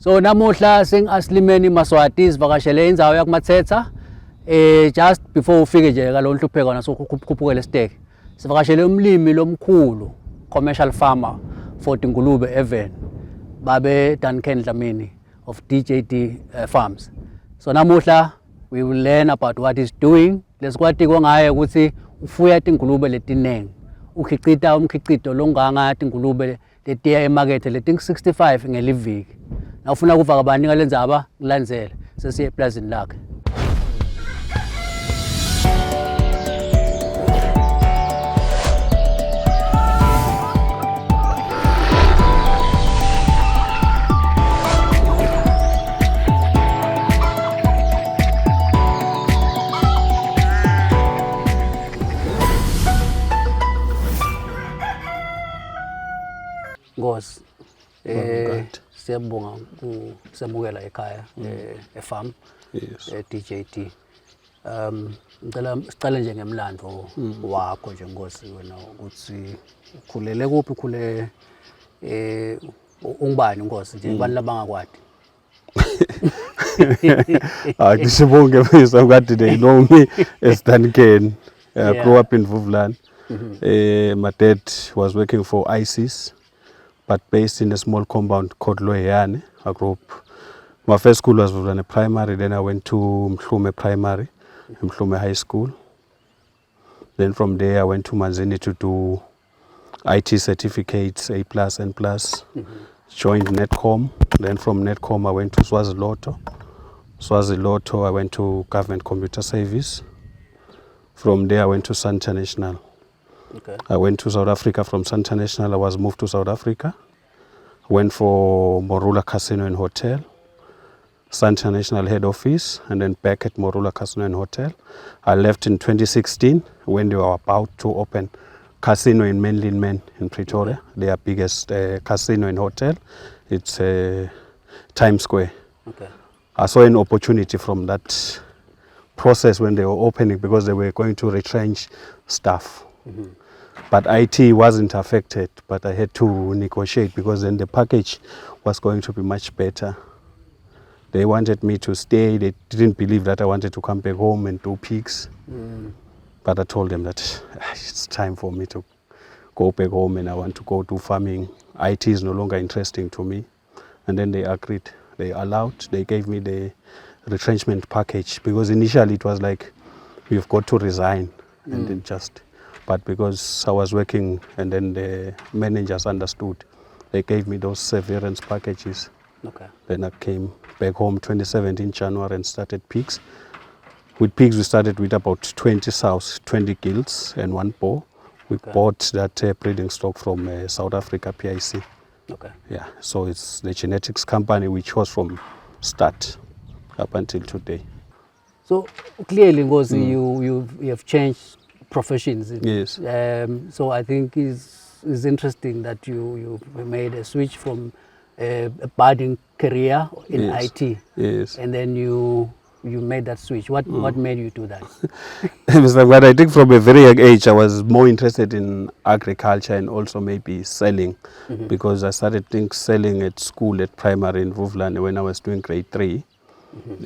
So namuhla singaSlimeni Maswati sivakashele indzawo yakuMathetha just before ufike nje kalolu hlupheko nasukhuphukele stake. Sivakashele umlimi lomkhulu commercial farmer for Tingulube Even babe Duncan Dlamini of DJD Farms. So namuhla we will learn about what he's doing. Lesikwati ngaye ukuthi ufuya tingulube letinengi. Ukhicita umkhicito longanga tingulube letiya emakethe leting 65 ngeliviki. Nawufuna kuva kabani ngalendzaba kulandzele sesiye eplazini lakhe. Ngosi siyabonga ukusemukela ekhaya efarm DJD. Ngicela siqale nje ngemlando wakho nje Ngosi wena ukuthi ukhulele kuphi ukhule ungubani Ngosi nje kubani labangakwadi. Sibonge mfisa ukade they know me as Duncan. Grew up in Vuvlan. My dad was working for ISIS, but based in a small compound called Loyane. I grew up. My first school was Vuvlan Primary, then I went to Mhlume Primary, Mhlume High School. Then from there I went to Manzini to do IT certificates, A+, N+. Joined Netcom. Then from Netcom I went to Swaziloto. Swaziloto I went to Government Computer Service. From there I went to Sun International. Okay. I went to South Africa. From Sun International I was moved to South Africa. Went for Morula Casino and Hotel, Sun International head office, and then back at Morula Casino and Hotel. I left in 2016 when they were about to open casino in Menlyn in Pretoria, their biggest casino and hotel. It's Times Square. Okay. I saw an opportunity from that process when they were opening because they were going to retrench staff. But IT wasn't affected, but I had to negotiate because then the package was going to be much better. They wanted me to stay. They didn't believe that I wanted to come back home and do pigs. But I told them that it's time for me to go back home and I want to go do farming. IT is no longer interesting to me. And then they agreed. They allowed. They gave me the retrenchment package because initially it was like, you've got to resign and then just... But because I was working and then the managers understood, they gave me those severance packages. Okay. Then I came back home 2017 January and started pigs. With pigs we started with about 20 sows, 20 gilts and 1 boar. We bought that breeding stock from South Africa PIC. Okay. Yeah, so it's the genetics company we chose from start up until today. So clearly Ngozi you have changed professions. Yes. So I think it's interesting that you made a switch from a budding career in IT. Yes. And then you made that switch. What made you do that? But I think from a very young age I was more interested in agriculture and also maybe selling because I started selling at school at primary in Vuvlan when I was doing grade 3.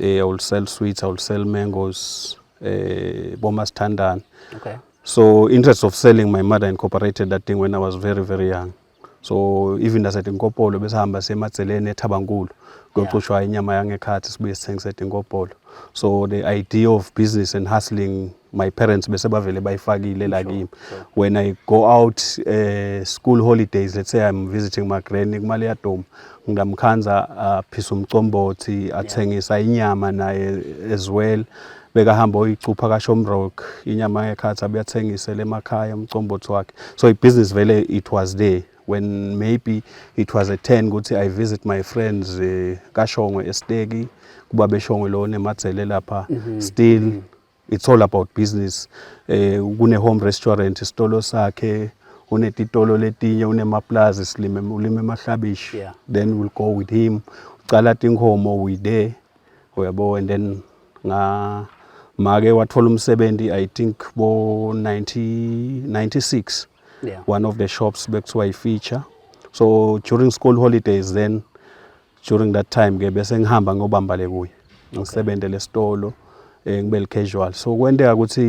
I would sell sweets, I would sell mangoes, Bomas Tandan. Okay. So interest of selling, my mother incorporated that thing when I was very, very young. So even as at Ngopolo, besahamba sematselene eThabangulu, kuyoxushwa inyama yangekhathi sibuye sithengise eTingopolo. So the idea of business and hustling, my parents besebavele bayifakile la kimi. When I go out school holidays, let's say I'm visiting my granny kumale yadoma, ngamkhanza phisa umcombothi athengisa inyama naye as well. Bekahamba uyicupha kaShomrock inyama yangekhathi abuyathengisela emakhaya umcombothi wakhe. So business vele it was there. When maybe it was a 10 ukuthi I visit my friends kaShongwe eSteki kuba beShongwe lo nemadzele lapha. Still it's all about business. Kune home restaurant isitolo sakhe, unetitolo letinye, unemaplazi ulime emahlabishi. Then we'll go with him. Ucala tinkomo we there. Uyabo, and then make wathola umsebenzi I think bo 1996. Yeah. One of the shops back to I feature. So during school holidays then during that time ke bese ngihamba ngobamba le kuye ngisebenzele esitolo ngibe casual so kwenteka ukuthi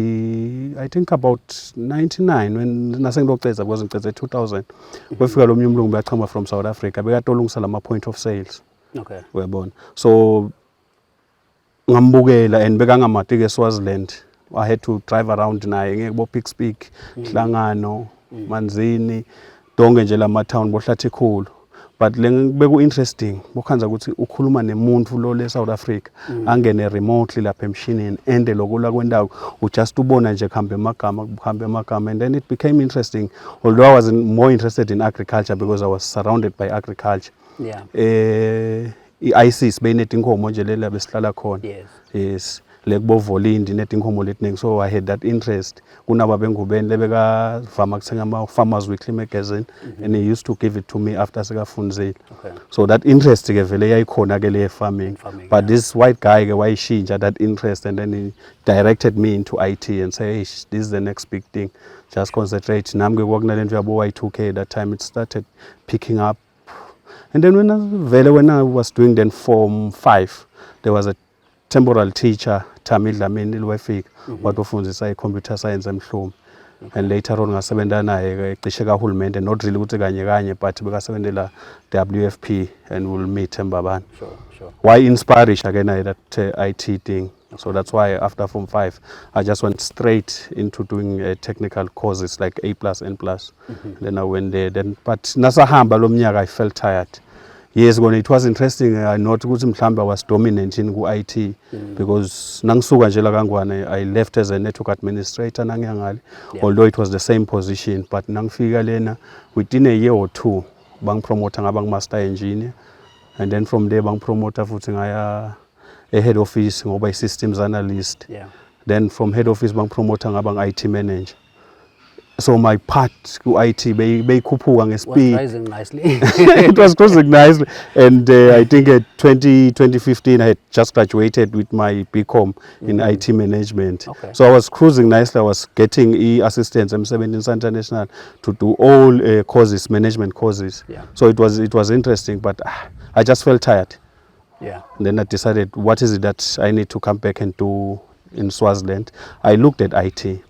I think about 99 when nase ngiloceza because ngiceze 2000 kwefika lo mnyumlungu beyachama from South Africa bekatolungisa lama point of sales Okay. uyabona so ngambukela and bekangamati ke Swaziland I had to drive around naye ngeke bo Pickspeak Hlangano Manzini donke nje lama town bohlathi khulu but beku interesting bokhanza ukuthi ukhuluma nemuntu lo le South Africa angene remotely lapha emshinini ende lokula kwendawo just ubona nje kuhambe emagama and then it became interesting although I was more interested in agriculture because I was surrounded by agriculture Yeah. I-ISIS beyinetinkomo nje lela besihlala khona Yes. yes lekubo Volindi netinkomo letiningi so I had that interest kunaba bengubeni lebeka vama kuthenga ama Farmers Weekly magazine and he used to give it to me after sekafundzile Okay. so that interest ke vele yayikhona ke le farming but this white guy ke wayishintsha that interest and then he directed me into IT and say hey, this is the next big thing just concentrate nami ke kwakunalento yabo Y2K that time it started picking up and then when I was doing then Form 5 there was a temporal teacher Thami Dlamini liwefika watofundisa i-computer science emhlumi and later on ngasebenza naye ecishe kahulumende not really ukuthi kanye but bekasebenzela WFP and we'll meet Mbabane. Sure. Why inspire again that IT thing so that's why after Form 5 I just went straight into doing technical courses like A+, N+. Then I went there then but nasahamba lo mnyaka I felt tired. Yes, when it was interesting, I noticed ukuthi mhlambe I was dominant in IT because nangisuka nje la kaNgwane I left as a network administrator nangiyangale although it was the same position but nangifika lena within a year or two bangipromote ngaba master engineer and then from there bangipromote futhi ngaya head office ngoba i-systems analyst then from head office bangipromote ngaba IT manager. So my part ku IT beyikhuphuka ngespeed. Was rising nicely. It was cruising nicely and I think at 2015 I had just graduated with my BCom in IT management. Okay. So I was cruising nicely. I was getting assistance M17 International to do all courses, management courses. Yeah. So it was interesting but I just felt tired. Yeah. And then I decided what is it that I need to come back and do in Swaziland. I looked at IT.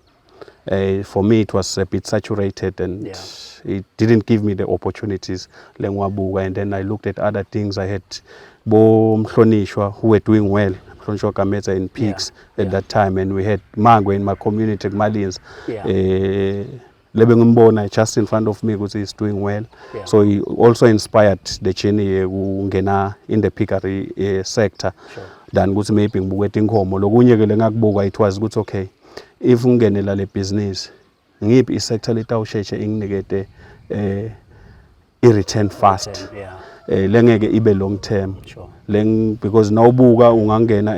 For me it was a bit saturated and it didn't give me the opportunities and then I looked at other things. I had Bo Mhlonishwa who were doing well, Mhlonishwa Kameza in Peaks at that time and we had Mangwe in my community, Malins. Lebengimbona just in front of me because he's doing well. So he also inspired the journey ungena in the piggery sector. Than ukuthi maybe ngibukwe inkomo lokunye ke lengakubuka it was good okay. If ungenela le business ngiphi isector letawusheshe inginikete i-return fast lengeke ibe long term because nawubuka ungangena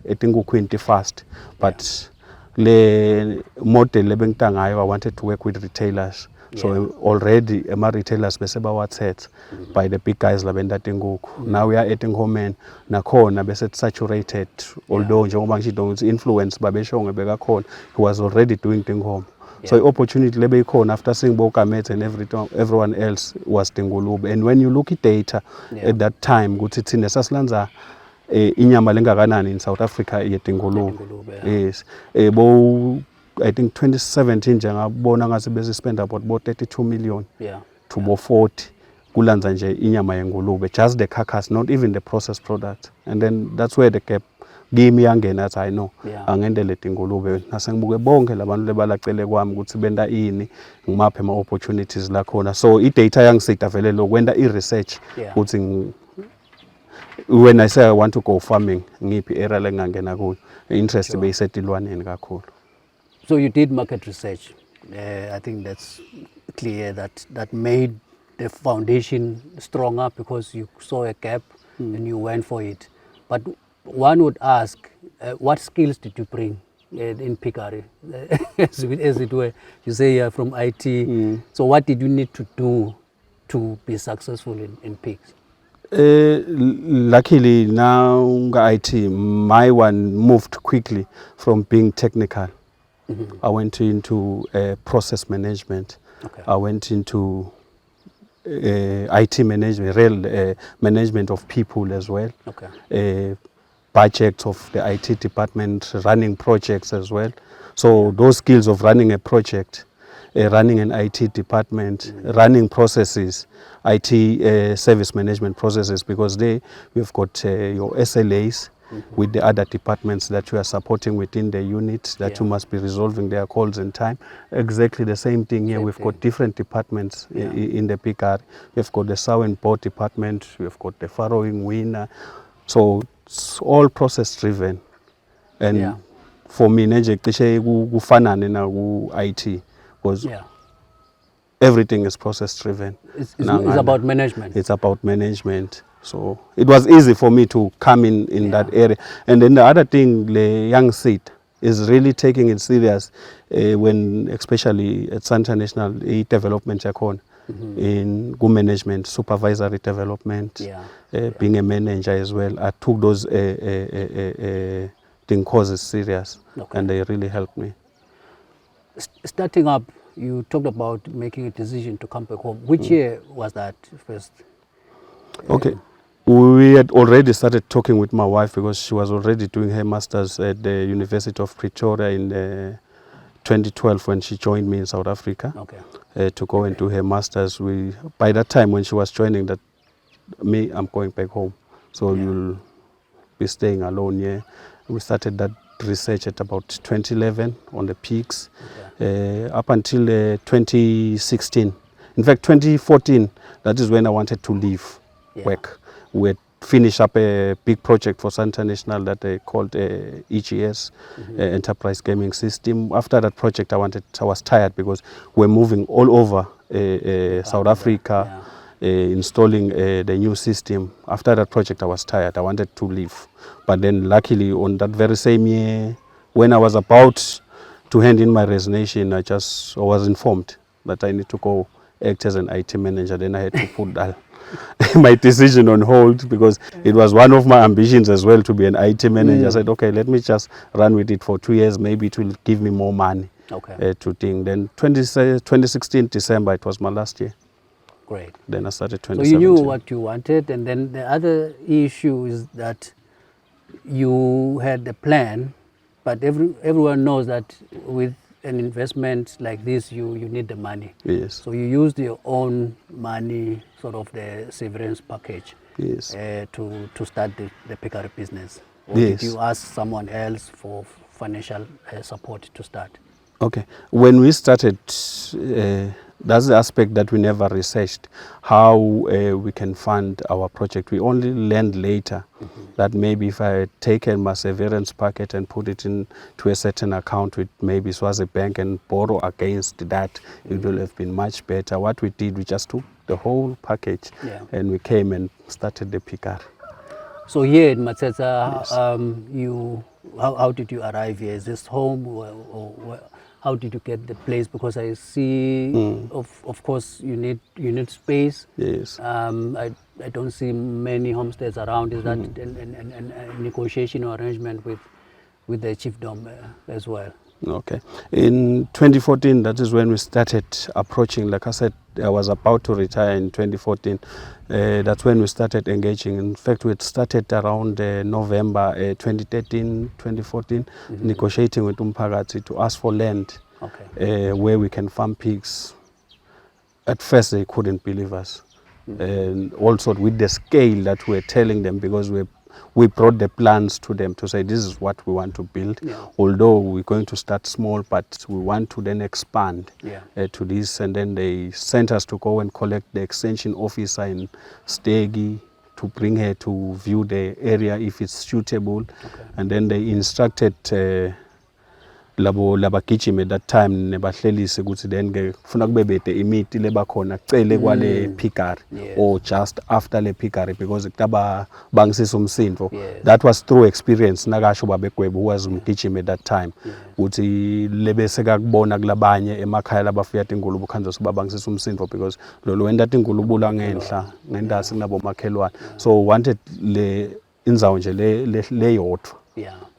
etinkukhwini fast but le model lebengita ngayo I wanted to work with retailers. So already ama-retailers bese bawathethe by the big guys labenta tinkuku. Now we are eating home nakhona bese saturated although njengoba ngisho ukuthi influence babeshonge bekakhona he was already doing tinkomo. So i-opportunity lebe ikhona after seeing Bokamete and everyone else was Dingulube and when you look at data at that time ukuthi thina sasilanza inyama lengakanani in South Africa yeDingulube. Yes. I think 2017 nje ngabona ngathi bese spend about 32 million to 40 kulanza nje inyama yengulube just the carcass not even the processed product and then that's where the gap kimi yangena athi I know angendele tingulube nase ngibuke bonke labantu lebalacele kwami ukuthi benta ini ngimaphe ama opportunities la khona so I data yangisida vele lokwenda I research ukuthi when I say I want to go farming ngiphi area lengangena kuyo interest beyisetilwaneni kakhulu. So you did market research. I think that's clear that made the foundation stronger because you saw a gap and you went for it. But one would ask, what skills did you bring in piggery? As it were, you say you're from IT. So what did you need to do to be successful in pigs? Luckily now IT, my one moved quickly from being technical. I went into process management. I went into IT management, real management of people as well. Okay. Budgets of the IT department, running projects as well. So those skills of running a project, running an IT department, running processes, IT service management processes, because we've got your SLAs with the other departments that you are supporting within the unit, that you must be resolving their calls in time. Exactly the same thing here. We've got different departments in the PICAR. We've got the sow and board department, we've got the farrowing winner. So it's all process driven. And for me, nje cishe kufanane na ku IT, because everything is process driven. It's about management. It's about management. So it was easy for me to come in that area. And then the other thing, the young seed is really taking it serious when, especially at Santa National, development yakon in good management, supervisory development, being a manager as well. I took those thing causes serious, and they really helped me. Starting up, you talked about making a decision to come back home. Which year was that first? Okay. We had already started talking with my wife because she was already doing her master's at the University of Pretoria in 2012 when she joined me in South Africa to go and do her master's. By that time when she was joining that, I'm going back home. So you'll be staying alone here. We started that research at about 2011 on the peaks up until 2016. In fact, 2014, that is when I wanted to leave work. We had finished up a big project for Santa National that they called EGS, Enterprise Gaming System. After that project, I was tired because we're moving all over South Africa, installing the new system. After that project, I was tired. I wanted to leave. But then luckily on that very same year, when I was about to hand in my resignation, I was informed that I need to go act as an IT manager. Then I had to put that my decision on hold because it was one of my ambitions as well to be an IT manager. I said, okay, let me just run with it for 2 years. Maybe it will give me more money to think. Then 2016 December, it was my last year. Great. Then I started 2017. So you knew what you wanted, and then the other issue is that you had a plan, but everyone knows that with an investment like this, you need the money. Yes. So you used your own money, sort of the severance package, to start the PICAR business. Or did you ask someone else for financial support to start? Okay. When we started, that's the aspect that we never researched, how we can fund our project. We only learned later that maybe if I had taken my severance packet and put it into a certain account with maybe Swazi Bank and borrow against that, it would have been much better. What we did, we just took the whole package and we came and started the PICAR. So here in Matsetsa, how did you arrive here? Is this home or how did you get the place? Because I see, of course, you need space. Yes. I don't see many homesteads around. Is that a negotiation or arrangement with the chiefdom as well? Okay. In 2014, that is when we started approaching. Like I said, I was about to retire in 2014. That's when we started engaging. In fact, we had started around November 2013, 2014, negotiating with Umphakathi to ask for land where we can farm pigs. At first, they couldn't believe us. And also with the scale that we're telling them, because we brought the plans to them to say this is what we want to build. Although we're going to start small, but we want to then expand to this. And then they sent us to go and collect the extension officer in Stegi to bring her to view the area if it's suitable. And then they instructed labagijima at that time nebahlelise ukuthi then ke kufuna kube bede imiti lebakhona cele kwale PICAR or just after le PICAR because kutaba bangisisa umsindo. That was through experience nakasho babegwebe who was umgijima at that time ukuthi lebese kakubona kulabanye emakhaya labafika ingulube khanza soba bangisisa umsindo because lo wenda ingulube la ngenhla ngendasi kunabo makhelwane so wanted le indzawo nje le yodwa.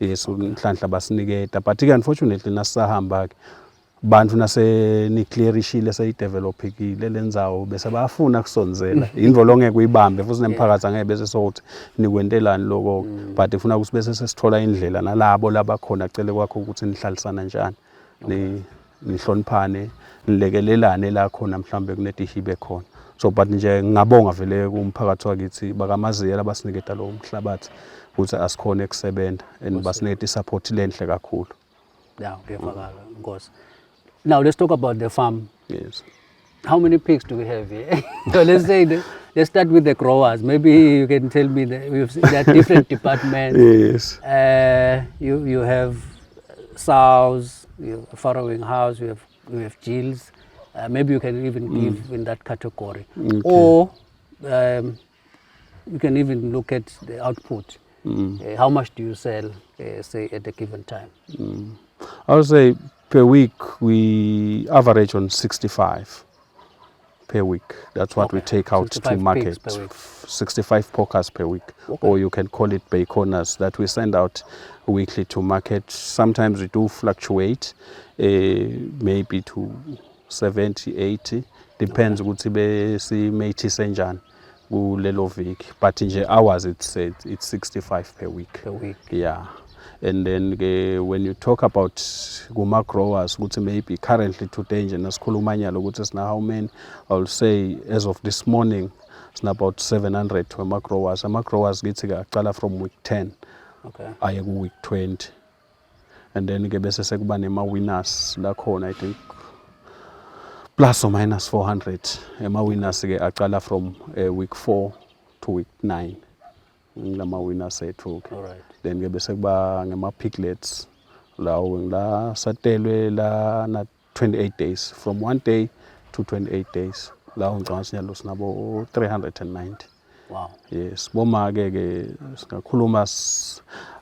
Yes, unhlanhla basiniketa but unfortunately nasahamba bantu nase niclearishile seyidevelopekile lendzawo bese bayafuna kusonzela indvo longeke uyibambe futhi nemphakathi angeke bese sokuthi nikwentelani lokho but ifuna ukuthi bese sesithola indlela nalabo labakhona cele kwakho ukuthi nihlalisana njani nihloniphane nilekelelane la khona mhlambe kunetihibe khona so but nje ngabonga vele kumphakathi wakithi bakamaziya labasiniketa lo mhlabathi ukuthi asikhona ekusebenza and basiniketa isupport lenhle kakhulu. Yeah, kuyavakala Nkosi. Now let's talk about the farm. Yes. How many pigs do we have here? So let's let's start with the growers. Maybe you can tell me that there are different departments. Yes. You have sows, you have farrowing house, you have gills. Maybe you can even give in that category. Okay. Or you can even look at the output. How much do you sell, say, at a given time? I would say per week we average on 65 per week. That's what we take out to market. 65 porkers per week. Okay. Or you can call it baconers that we send out weekly to market. Sometimes we do fluctuate, maybe to 70, 80. Depends ukuthi besimethise njani kulelo viki. But nje hours it's 65 per week. Per week. Yeah. And then when you talk about guma growers, maybe currently today, how many? I will say as of this morning, it's about 700 guma growers. Guma growers get from week 10, okay, I week 20, and then winners. I think plus or minus 400. Winners from week 4 to week 9. Winners all right. Then bese kuba ngema piglets lawo la satelwe la na 28 days from 1 day to 28 days lawo ngicabanga sinabo 390. Wow. Yes, boma ke singakhuluma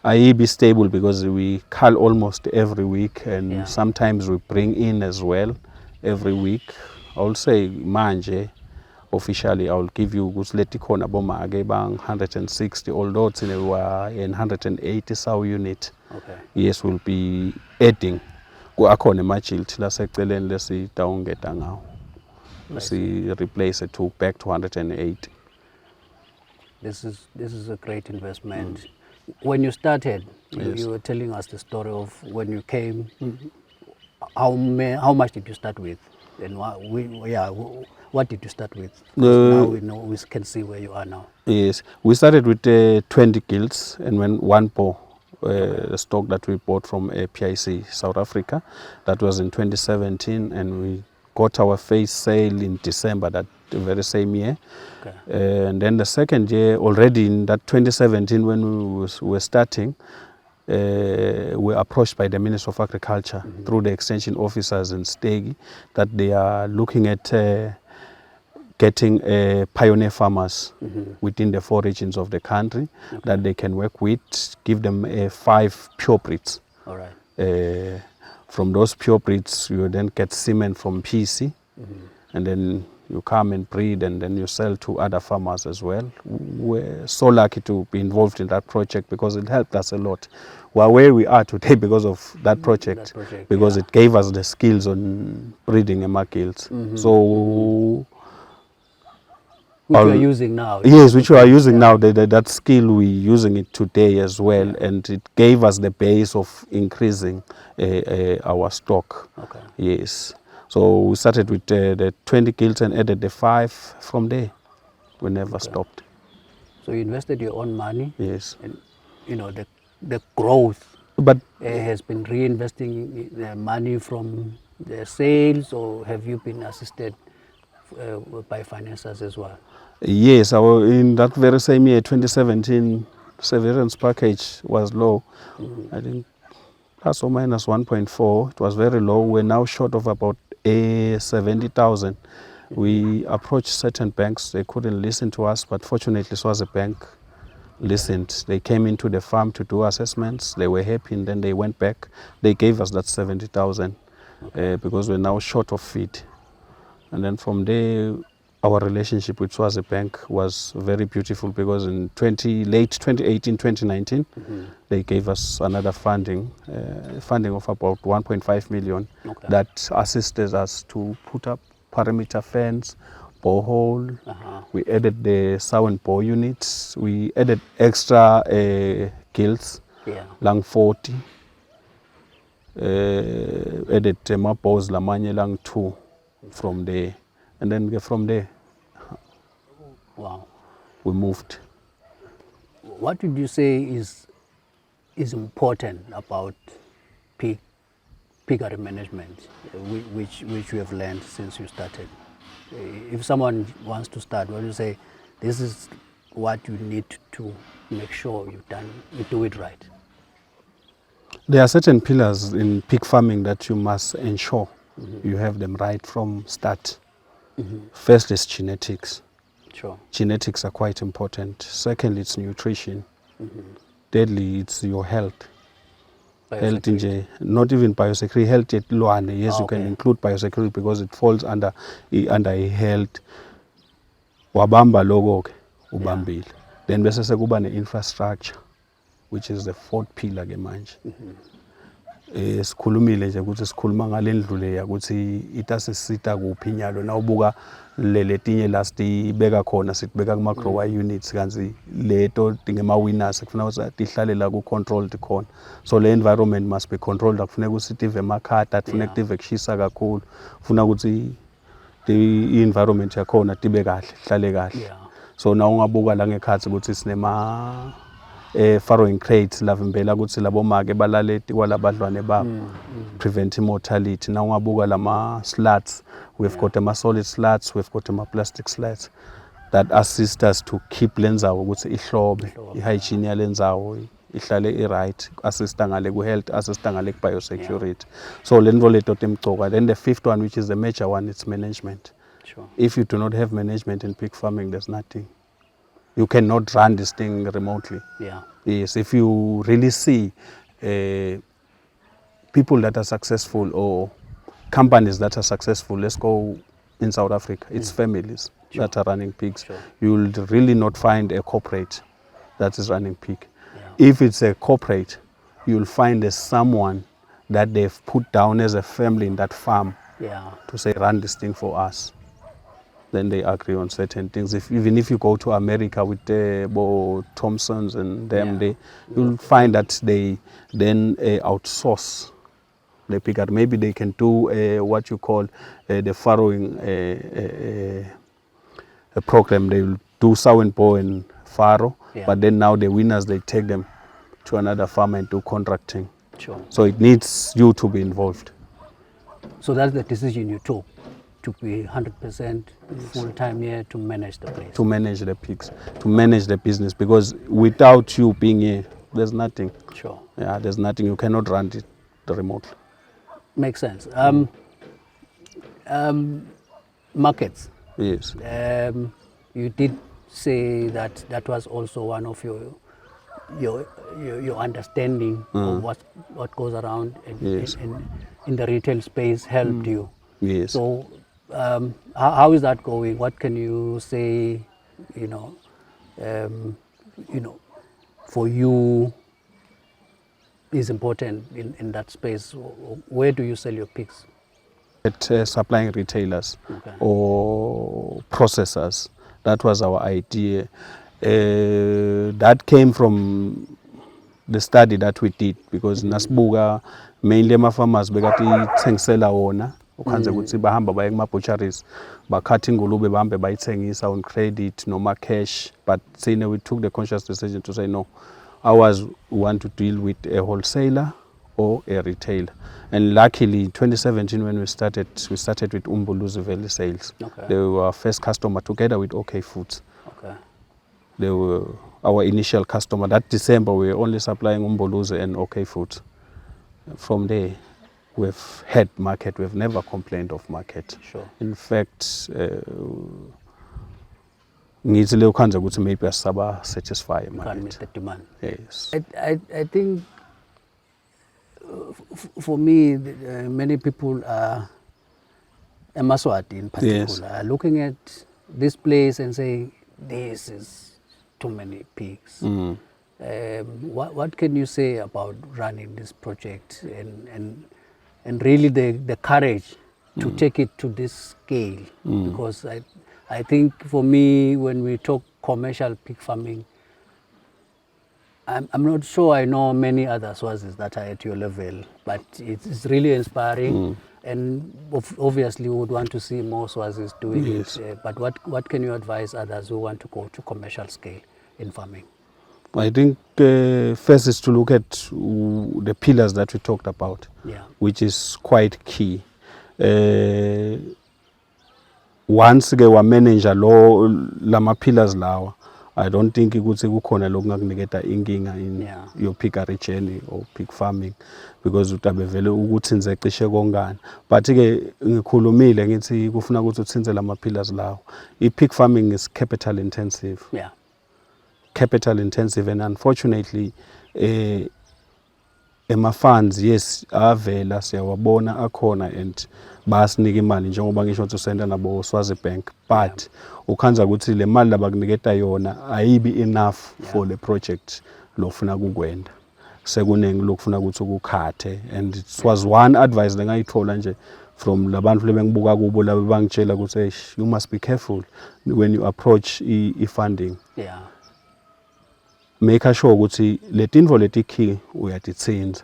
ayibi stable because we cull almost every week and sometimes we bring in as well every week. I will say manje officially I will give you ukuthi lethi khona boma ke bang 160, although it's in 180 sow unit. Okay. Yes, we'll be adding akhona emajilt la seceleni lesi dawungeta ngawo. Si replace it to back to 180. This is a great investment. When you started, you were telling us the story of when you came. How much did you start with? And what did you start with? Now we can see where you are now. Yes, we started with 20 gilts and when one boar stock that we bought from PIC South Africa. That was in 2017 and we got our first sale in December that very same year. Okay. And then the second year, already in that 2017 when we were starting, we were approached by the Minister of Agriculture through the extension officers in Stegi that they are looking at getting pioneer farmers within the 4 regions of the country that they can work with, give them 5 pure breeds. All right. From those pure breeds, you then get semen from PC, and then you come and breed, and then you sell to other farmers as well. We're so lucky to be involved in that project because it helped us a lot. We're where we are today because of that project, because it gave us the skills on breeding Ema gilts. So which we are using now. Yes, which we are using now. That skill we're using it today as well, and it gave us the base of increasing our stock. Okay. Yes. So we started with the 20 gilts and added the 5 from there. We never stopped. So you invested your own money. Yes. And you know the growth. But has been reinvesting the money from the sales, or have you been assisted by financiers as well? Yes, in that very same year, 2017, severance package was low. I think plus or minus 1.4. It was very low. We're now short of about 70,000. We approached certain banks. They couldn't listen to us, but fortunately, Swazi Bank listened. They came into the farm to do assessments. They were happy, and then they went back. They gave us that 70,000 because we're now short of feed. And then from there, our relationship with Swazi Bank was very beautiful because in late 2018, 2019, they gave us another funding of about 1.5 million Okay. that assisted us to put up perimeter fence, borehole. We added the sound bore units. We added extra gills, Yeah. lang 40. Added mabos lamanye lang 2 from there. And then from there, Wow. we moved. What would you say is important about piggery management, which you have learned since you started? If someone wants to start, what do you say? This is what you need to make sure you do it right. There are certain pillars in pig farming that you must ensure you have them right from start. First is genetics. Sure. Genetics are quite important. Secondly, it's nutrition. Thirdly, it's your health. Health Biosecurity. not even biosecurity, health yet loane. Yes, you can Okay. include biosecurity because it falls under a health. Wabamba logo ke ubambile. Then bese sekuba ne-infrastructure, which is the fourth pillar ke manje. Sikhulumile nje ukuthi sikhuluma ngale ndlu le ukuthi itasisita kuphi inyalo nawubuka letinye la sitibeka khona sitibeka kuma grower units kanzi leto ngema winners kufanele ukuthi tihlale la ku controlled khona, so le environment must be controlled. Akufuneka ukuthi sitive emakhata, akufuneka tive kushisa kakhulu, ufuna ukuthi i-environment yakhona tibe kahle, hlale kahle. Yeah. So na ungabuka la ngekhathi ukuthi sinema farrowing crates lavimbela ukuthi labo make balaleti kwalabadlwane babo, prevent mortality. Na ungabuka lama slats, we've got ama solid slats, we've got ama plastic slats that assist us to keep lenzawo ukuthi ihlobe, i-hygiene yalenzawo ihlale i-right, assista ngale ku health, assista ngale ku biosecurity. So lento leto temgcoka. Then the fifth one, which is the major one, it's management. Sure. If you do not have management in pig farming, there's nothing. You cannot run this thing remotely. Yeah. Yes, if you really see people that are successful or companies that are successful, let's go in South Africa, it's families that are running pigs. Sure. You'll really not find a corporate that is running pig. Yeah. If it's a corporate, you'll find someone that they've put down as a family in that farm Yeah. to say, run this thing for us. Then they agree on certain things. Even if you go to America with the Thompsons and them, Yeah. you'll find that they then outsource the piggery. Maybe they can do what you call the farrowing program. They will do sow and bow and farrow, Yeah. but then now the winners, they take them to another farm and do contracting. Sure. So it needs you to be involved. So that's the decision you took, to be 100% full-time here to manage the place. To manage the pigs, to manage the business, because without you being here, there's nothing. Sure. Yeah, there's nothing. You cannot run it remotely. Makes sense. Markets. Yes. You did say that that was also one of your understanding of what goes around Yes. in the retail space helped you. Yes. So how is that going? What can you say? For you is important in that space. Where do you sell your pigs? At supplying retailers Okay. or processors. That was our idea. That came from the study that we did, because nasibuka mainly ama-farmers bekati thengisela wona ukhanze ukuthi bahamba baye kuma-butcheries bakhatha ingulube bahambe bayithengisa on credit noma cash, but sine we took the conscious decision to say no, ours we want to deal with a wholesaler or a retailer. And luckily in 2017 when we started with Umbuluzi Valley Sales. Okay. They were our first customer together with OK Foods. Okay. They were our initial customer. That December we were only supplying Umbuluzi and OK Foods. From there we've had market. We've never complained of market. Sure. In fact, ngithi leyo khanza ukuthi maybe asaba satisfy You can market. meet the demand. Yes. I think for me, many people are, Maswati in particular, Yes. are looking at this place and saying, this is too many pigs. What can you say about running this project and really the courage to take it to this scale? Because I think for me, when we talk commercial pig farming, I'm not sure I know many other Swazis that are at your level, but it's really inspiring. And obviously, we would want to see more Swazis doing Yes. it. But what can you advise others who want to go to commercial scale in farming? I think first is to look at the pillars that we talked about, Yeah. which is quite key. Once ke wa-manager lama pillars lawa, I don't think ukuthi kukhona lokungakuniketa inkinga in Yeah. your piggery journey or pig farming, because utabe vele ukuthi nze cishe kongani. But ke ngikhulumile ngithi kufuna ukuthi uthinze lama pillars lawa. I-pig farming is capital intensive. Yeah. Capital intensive, and unfortunately ema-funds yes avela siyawabona akhona and bayasinika imali njengoba ngisho ukuthi usenda nabo Swazi Bank, but ukhanza ukuthi le mali labakuniketa yona ayibi enough for the project lofuna kukwenda. Sekuningi lokufuna ukuthi ukukhathe, and it was one advice lengayithola nje from labantu lebengibuka kubo laba bangitshela ukuthi you must be careful when you approach i-funding. Yeah. Make sure ukuthi letinvo letikhi uyatitsinza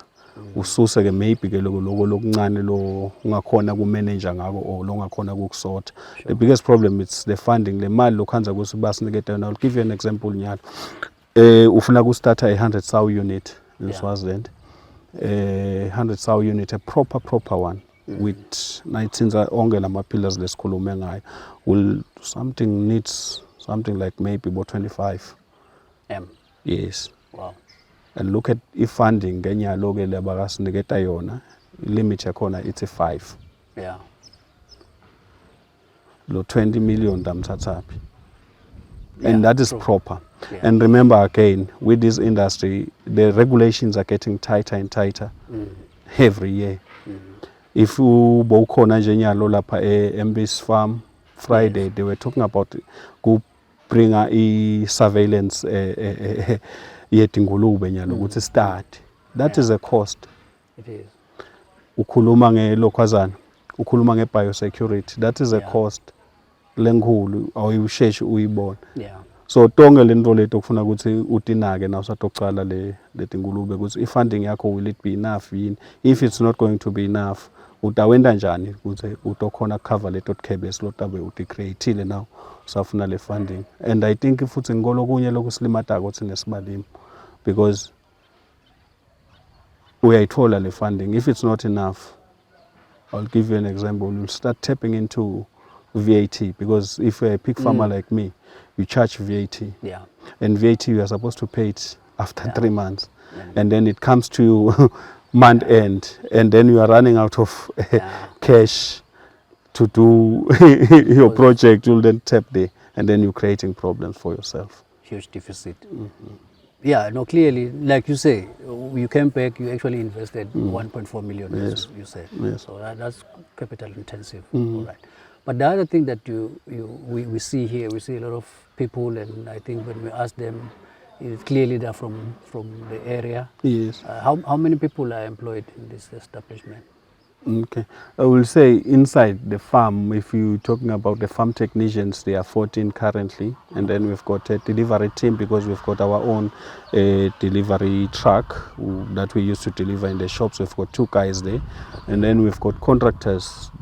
ususe ke maybe ke loko lokuncane lo ungakhona ku manager ngako or lo ungakhona ukukusort. The biggest problem is the funding, le mali lokhanza ukuthi basiniketa yona. I'll give you an example nyalo. Ufuna ku starta a 100 sow unit in Swaziland. 100 sow unit, a proper one with nayitsinza onke lama pillars lesikhulume ngayo, will needs something like maybe about 25 M. Yes. Wow. And look at i-funding ngenyalo ke labakasiniketa yona, limit yakhona it's 5. Yeah. Lo 20 million damthathaphi. Yeah, And that is true. proper. Yeah. And remember again, with this industry, the regulations are getting tighter and tighter every year. If you bowkhona nje nyalo lapha eMbis Farm Friday, they were talking about bringa i-surveillance yetingulube nyalo ukuthi start. That is a cost. It is. Ukhuluma ngelokhwazana, ukhuluma nge-biosecurity, that is a cost lenkhulu awuyisheshi uyibona. Yeah. So tonke lento leto kufuna ukuthi utinake na usatocala letingulube ukuthi i-funding yakho will it be enough yini. If it's not going to be enough, utawenda njani ukuthi utokhona cover leto tkebe slotabe uti-createile now usafuna le funding. And I think futhi ngolokunye lokusilimatako thina sibalimi, because uyayithola le funding. If it's not enough, I'll give you an example. You'll start tapping into VAT, because if you're a pig farmer like me, you charge VAT. Yeah. And VAT, you are supposed to pay it after 3 months. And then it comes to you month end, and then you are running out of cash to do your project. You'll then tap there, and then you're creating problems for yourself. Huge deficit. Yeah, no, clearly, like you say, you came back, you actually invested 1.4 million, as you said. Yes. So that's capital intensive. All right. But the other thing that we see here, we see a lot of people, and I think when we ask them, it's clearly they're from the area. Yes. How many people are employed in this establishment? Okay. I will say inside the farm, if you're talking about the farm technicians, there are 14 currently. And then we've got a delivery team, because we've got our own delivery truck that we use to deliver in the shops. We've got 2 guys there. And then we've got contractors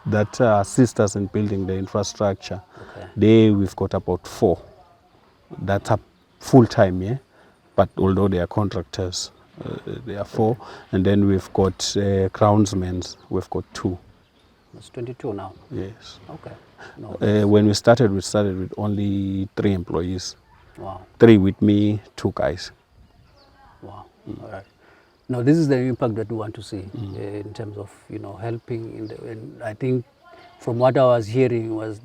that assist us in building the infrastructure. Okay. There we've got about 4 that are full-time, yeah? But although they are contractors, they are 4. And then we've got groundsmen, we've got 2. It's 22 now. Yes. Okay. No. When we started with only 3 employees. Wow. 3 with me, 2 guys. Wow. All right. Now, this is the impact that we want to see in terms of, helping. And I think from what I was hearing was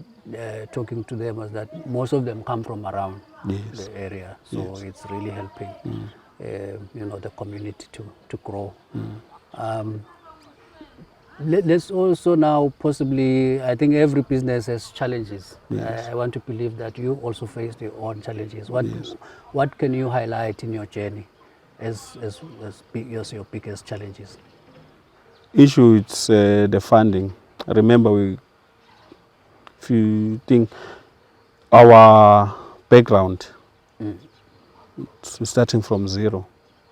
talking to them was that most of them come from around the area. So it's really helping, the community to grow. Let's also now possibly, I think every business has challenges. Yes. I want to believe that you also faced your own challenges. Yes. What can you highlight in your journey as your biggest challenges? Issue it's the funding. Remember, if you think our background, starting from zero,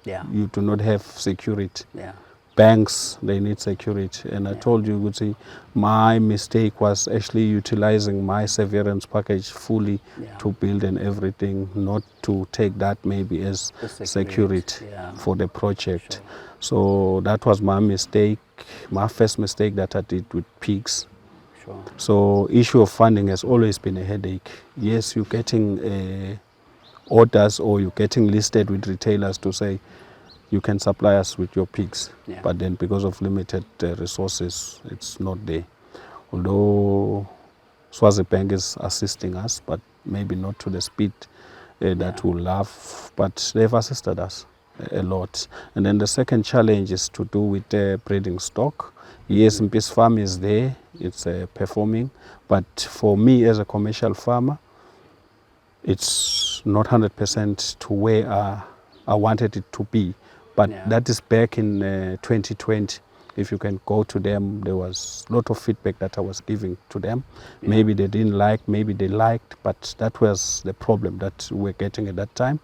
Yeah, you do not have security. yeah, Banks, they need security. And I told you, Guti, my mistake was actually utilizing my severance package fully Yeah. to build and everything, not to take that maybe as The security, security yeah. for the project. Sure. So that was my mistake, my first mistake that I did with pigs. Sure. So issue of funding has always been a headache. Yes, you're getting orders or you're getting listed with retailers to say you can supply us with your pigs, Yeah. but then because of limited resources, it's not there. Although Swazi Bank is assisting us, but maybe not to the speed that we'll love, but they've assisted us a lot. And then the second challenge is to do with breeding stock. Yes, Mpis Farm is there, it's performing, but for me as a commercial farmer, it's not 100% to where I wanted it to be. But Yeah. that is back in 2020. If you can go to them, there was a lot of feedback that I was giving to them. Yeah. Maybe they didn't like, maybe they liked, but that was the problem that we were getting at that time.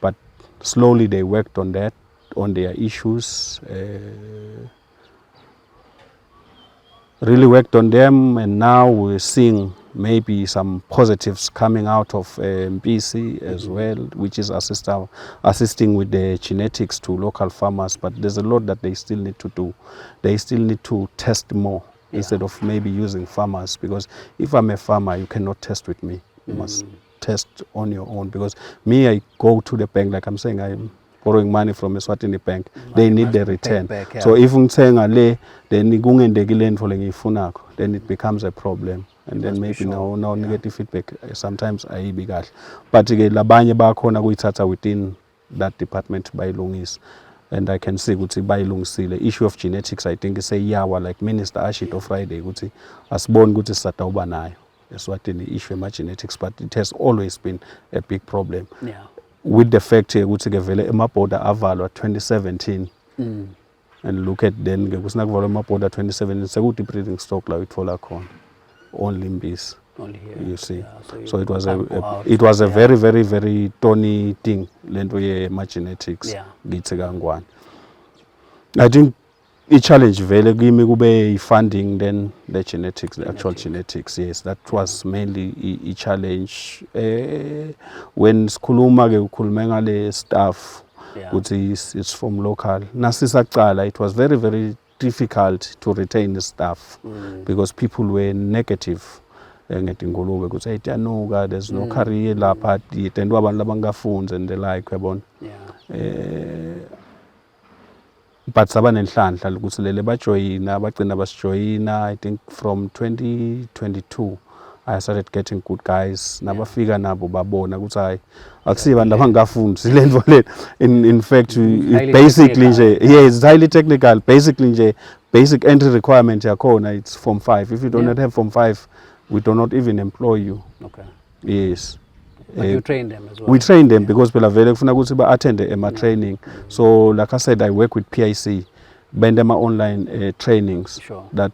But slowly they worked on that, on their issues. Really worked on them, and now we're seeing maybe some positives coming out of MPC as well, which is assisting with the genetics to local farmers. But there's a lot that they still need to do. They still need to test more instead of maybe using farmers, because if I'm a farmer, you cannot test with me. You must test on your own, because me, I go to the bank, like I'm saying, I'm borrowing money from a Eswatini bank. They need must the be paid return. back, yeah. So if ngithenga le, then kungendekile ndvo lengiyifunako, then it becomes a problem. And then must be maybe sure, now negative feedback sometimes ayibi kahle. But ke labanye bakhona kuyithatha within that department bayilungisa. And I can see ukuthi bayilungisile. Issue of genetics, I think is a yawa, like Minister Ashito Friday, ukuthi asiboni ukuthi sizatawuba nayo Eswatini issue ema genetics, but it has always been a big problem. Yeah. With the fact ukuthi ke vele emabhoda avalwa 2017. And look at then ke kusinakuvalwa emabhoda 2017 sekuthi breeding stock la ithola khona only Mbisi. Only here. You see, Yeah, so it was can't go out. it was a Yeah. very very very thorny thing lento ye ma genetics Yeah. ngithi kangwane. I think i-challenge vele kimi kube i-funding, then the genetics, the actual genetics. Yes, that was mainly i-challenge. When sikhuluma ke ukhulume ngale staff, Yeah. ukuthi it's from local. Nasisaqala, it was very very difficult to retain the staff because people were negative. Ngetingulube ukuthi hey tiyanuka, there's no career lapha, yitendwa abantu labangafundzi and the like, yabona. Yeah. But saba nenhlanhla ukuthi lele bajoyina bagcina basijoyina. I think from 2022 I started getting good guys nabafika nabo babona ukuthi hayi akusiyo abantu abangafundi silento le. In fact basically nje, yeah, it's highly technical. Basically nje basic entry requirement yakhona it's Form 5. If you do not have Form 5, we do not even employ you. Okay. Yes. But you train them as well. We train them because phela vele kufuna ukuthi ba-attend ema training. So like I said, I work with PIC. Bende ma online trainings. Sure. That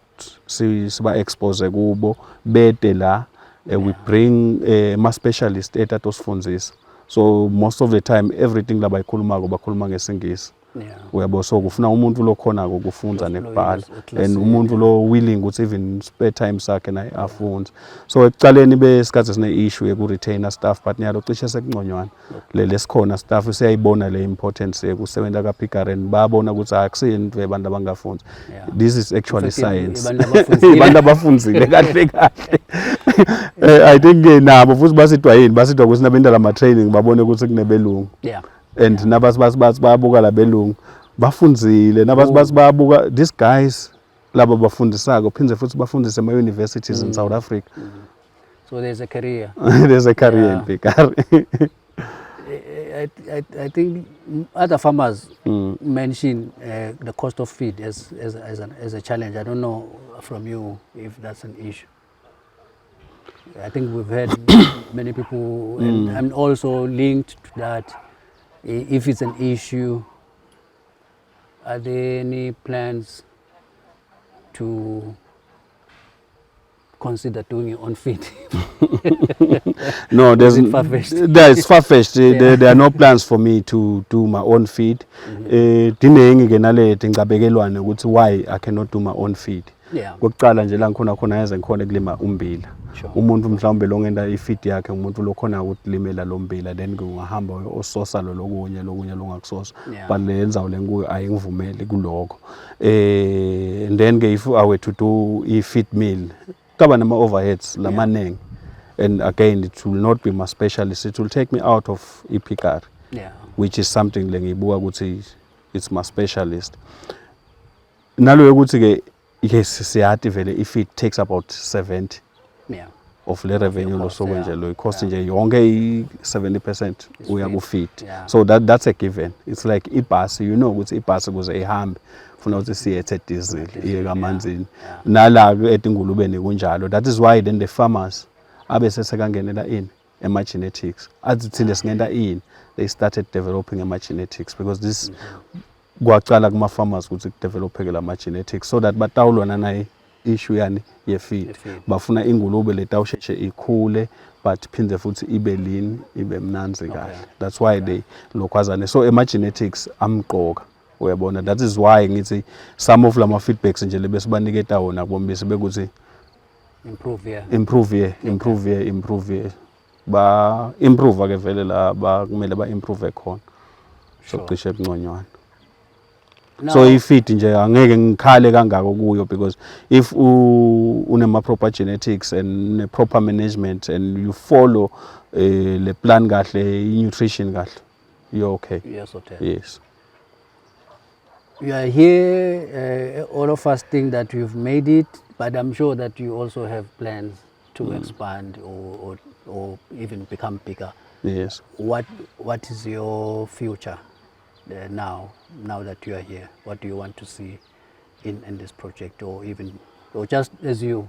siba expose kubo bede la. We bring ma specialist etatosifundisa. So most of the time everything la bayikhulumako bakhuluma ngesingisi. Yeah. Uyabo, so kufuna umuntu lo khona ukufunza nekubhala, Plus, and umuntu lo willing ukuthi even spare time sakhe naye afunze. So ekuqaleni besikhathi sine issue yoku retainer staff, but nyalo cishe sekungconywana. Lesikhona staff siyayibona le importance yokusebenza ka Pickering, babona ukuthi akusiyinto abantu abangafunzi. This is actually science. Abantu abafunzile kahle kahle. I think nabo futhi basidwa yini, basidwa ukuthi nabendala ama training babone ukuthi kunebelungu. Yeah. And nabasibazi bayabuka labelungu bafunzile, nabasibazi bayabuka these guys laba bafundisako phindze futhi bafundise ema universities in South Africa. So there's a career. There's a career in Pickering. I think other farmers mention the cost of feed as a challenge. I don't know from you if that's an issue. I think we've heard many people, and also linked to that, if it's an issue, are there any plans to consider doing your own feed? No, Is it far-fetched? It's far-fetched. There are no plans for me to do my own feed. Diningi ke naleti ngicabekelwane ukuthi why I cannot do my own feed. Yeah. Kokuqala nje la ngikhona khona yaze ngikhona kulima ummbila. Sure. Umuntu mhlawumbe longenda ifeed yakhe umuntu lokhona ukulimela lo mbila then ngingahamba ososa lo lokunye longakusosa. Yeah. But le yenzayo lenkuyo ayingivumeli kuloko. And then ke if I were to do i-feed mill kaba nama overheads lamanengi. And again, it will not be my specialist. It will take me out of ipicard, Yeah. which is something lengibuka ukuthi it's my specialist. Nalo ukuthi ke yes siyathi vele if it takes about 70 Yeah. of le revenue lo cost, sokwenje yeah. lo cost nje yonke i-70% uya feed. ku feed. Yeah. So that's a given. It's like ibhasi, you know ukuthi ibhasi kuze ihambe funa ukuthi siyethe diesel iye kamanzini. Nala ke etingulubeni kunjalo. That is why then the farmers abese sekangenela in ema-genetics athi thina singenta in they started developing ema-genetics because this kwacala kuma-farmers ukuthi kudevelopeke lama-genetics so that batawulwana naye issue yani ye-feed bafuna ingulube letawusheshe ikhule but phinde futhi ibe lean ibe mnanzi kahle. That's why they lokwazane so ema-genetics amqoka uyabona. That is why ngithi some of lama feedbacks nje lebesibaniketa wona kubombisi bekuthi improve ba improve ke vele la ba kumele ba improve khona so cishe ebungconywana. So i-feed nje angeke ngikhale kangako kuyo because if unema proper genetics and ne proper management and you follow le plan kahle i-nutrition kahle you're okay. Yes, okay. Yes. You are here, all of us think that you've made it, but I'm sure that you also have plans to expand or even become bigger. Yes. What is your future now that you are here? What do you want to see in this project or just as you,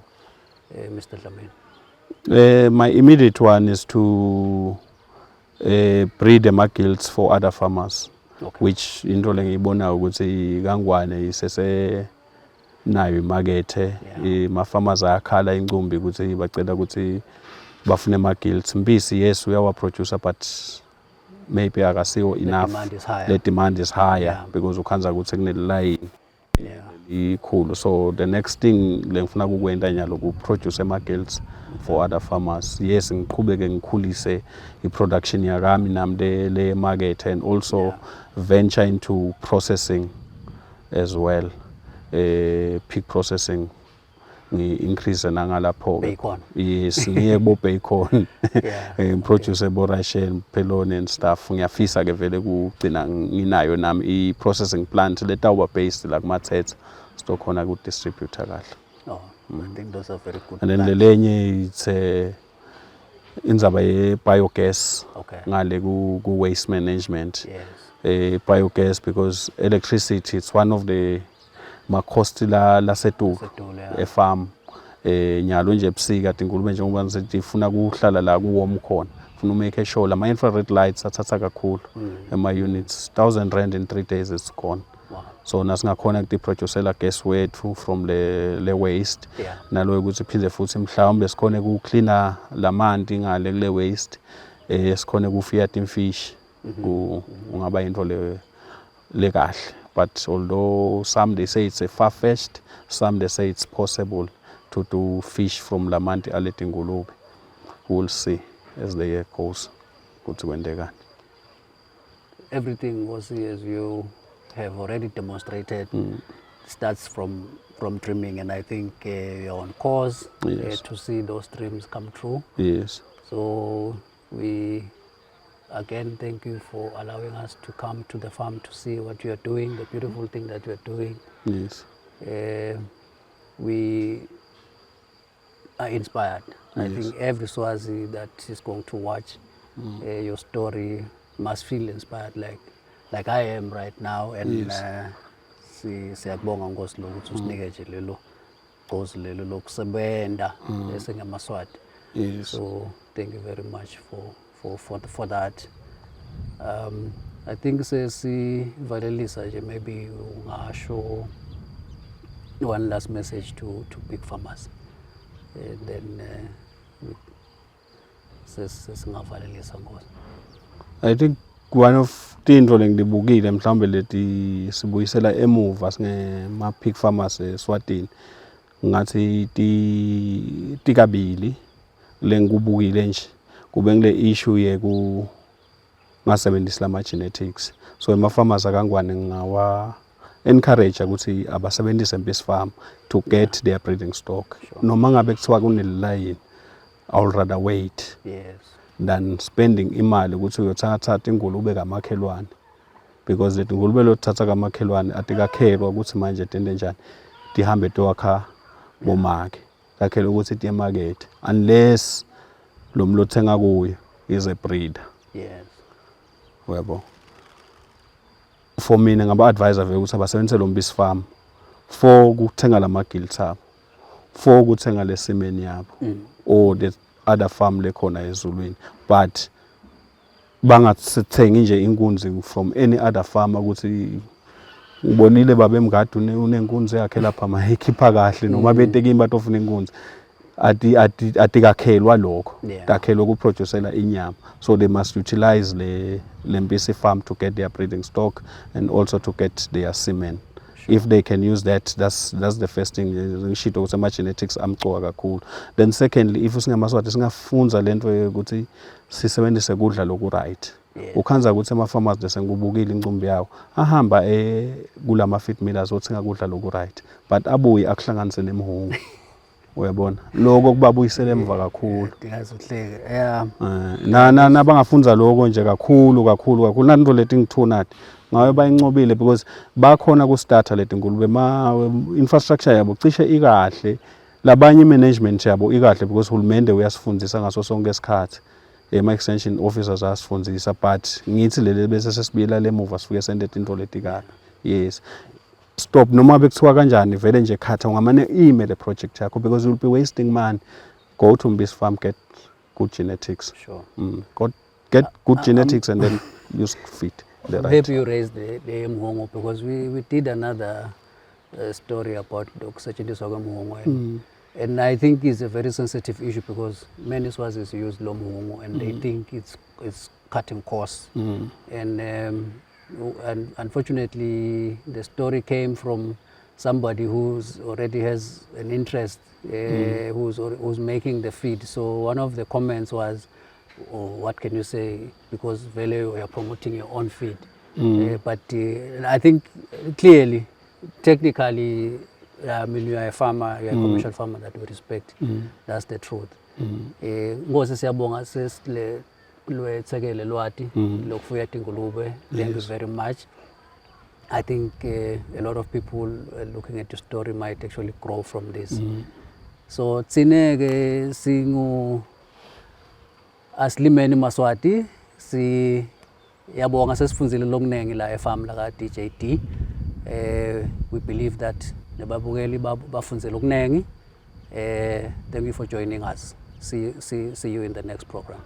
Mr. Dlamini? My immediate one is to breed the gilts for other farmers. Okay. Which into lengiyibona ukuthi kangwane isese nayo imakethe ma farmers ayakhala incumbi ukuthi bacela ukuthi bafune ama gilts mbisi yes uyawa producer but maybe akasiwo enough. The demand is higher because ukhanza ukuthi kune line ikhulu. So the next thing lengifuna ukukwenda nyalo ku produce ama gilts for other farmers. Yes ngiqhubeke ngikhulise i-production yakami nami le market and also venture into processing as well. Pig processing increase nangalapho. Bacon. Yes, ngiye bo bacon. Produce bo Russian pelon and stuff. Ngiyafisa ke vele kugcina nginayo nami i-processing plant letawuba based like Mathetha stokhona ku distributor kahle. Oh, I think those are very good. And then lelenye it's indzaba ye biogas. Okay. Ngale ku waste management. Yes. Biogas because electricity it's one of the cost la setulu farm nyalo nje ebusika ingulube njengoba ngithi ifuna kuhlala la kuwarm khona ufuna make sure la infrared lights athatha kakhulu ema units 1000 rand in 3 days it's gone. Wow. So nasingakhona ukuthi producela gas wethu from le waste nalo ukuthi phinde futhi mhlawumbe sikhone ku cleaner lamanti ngale kule waste sikhone ku feed fish ungaba into le kahle. But although some they say it's a far-fetched, some they say it's possible to do fish from lamanti aleti ngulube. We'll see as the year goes. Everything was as you have already demonstrated starts from dreaming, and I think you're on course to see those dreams come true. Yes. So we again thank you for allowing us to come to the farm to see what you are doing, the beautiful thing that you are doing. Yes. We are inspired. I think every Swazi that is going to watch your story must feel inspired like I am right now, and Yes. siyakubonga Nkosi lo ukuthi usinike nje lelo gozi lelo lokusebenta esingemaswati. Yes. So thank you very much for that. I think sesivalelisa nje, maybe ungasho one last message to big farmers, and then sesingavalelisa Nkosi. I think one of tintfo lengibukile mhlambe leti sibuyisela emuva singema pig farmers eSwatini ngathi tikabili lengibukile nje kube ngile issue yeku ngasebenzisa lama genetics. So ema farmers akangwane ngawa encourage ukuthi abasebenzise Mpisi Farm to get their breeding stock. Noma ngabe kuthiwa kunelilayini, I would rather wait Yes. than spending imali ukuthi uyothatha ingulube kamakhelwane, because leti ngulube lothatha kamakhelwane atikakhelwa ukuthi manje tende njani tihambe towakha bomake takhelwa ukuthi tiye market unless lo muntu othenga kuyo is a breeder. Yes. Uyabo, for mina ngaba advisor vele ukuthi abasebenzise lo Mpisi Farm for ukuthenga lama gilts abo, for ukuthenga lesimeni yabo or the other farm lekhona ezulwini, but bangathengi nje inkunzi from any other farm ukuthi ubonile babe mngadi unenkunzi yakhe lapha mayikhipha kahle noma beteke bathi ofuna inkunzi atikakhelwa lokho, Yeah. takhelwa ukuproducela inyama. So they must utilize le Mpisi Farm to get their breeding stock and also to get their semen. If they can use that, that's the first thing. Ngishito ukuthi ama genetics amcoka kakhulu. Then secondly, if singemaswati singafunza lento ukuthi sisebenzise kudla loku right. Yeah. Ukhanza ukuthi ama farmers desengubukile incumbi yawo ahamba kulama feed millers othenga kudla loku right, but abuye akuhlanganise nemihungu. Uyabona lokho kubabuyisela emva kakhulu. Ndingazohleka. Yeah. Na bangafunza lokho nje kakhulu nanto leti ngithunati ngawe bayincobile because bakhona ku starter leti ngulube ma infrastructure yabo cishe ikahle, labanye management yabo ikahle because hulumende uyasifundisa ngaso sonke isikhathi, ema extension officers asifundisa, but ngithi lele bese sesibuyela lemuva sifike sente into leti kahle. Yes, stop noma bekuthiwa kanjani vele nje khatha ungamane email project yakho because you'll be wasting money. Go to Mpisi Farm, get good genetics. Sure. Get good genetics and then use feed. I'm happy you raised the Mhongo, because we did another story about the kusetshenziswa kweMhongo, and I think it's a very sensitive issue because many Swazis use lo Mhongo and they think it's cutting costs, and unfortunately the story came from somebody who's already has an interest, who's making the feed. So one of the comments was, oh, what can you say, because Vele, you are promoting your own feed. But I think clearly, technically, I mean, you are a farmer, you are a commercial farmer that we respect. That's the truth. Ngoze siyabonga sesilethekele lwati lokufuya ingulube. Thank you very much. I think a lot of people looking at your story might actually grow from this. So tsineke singu Aslimeni Maswati, yabonga sesifunzile lokunengi la efarm la ka DJD. We believe that nababukeli bafunzile lokunengi. Thank you for joining us. See you in the next program.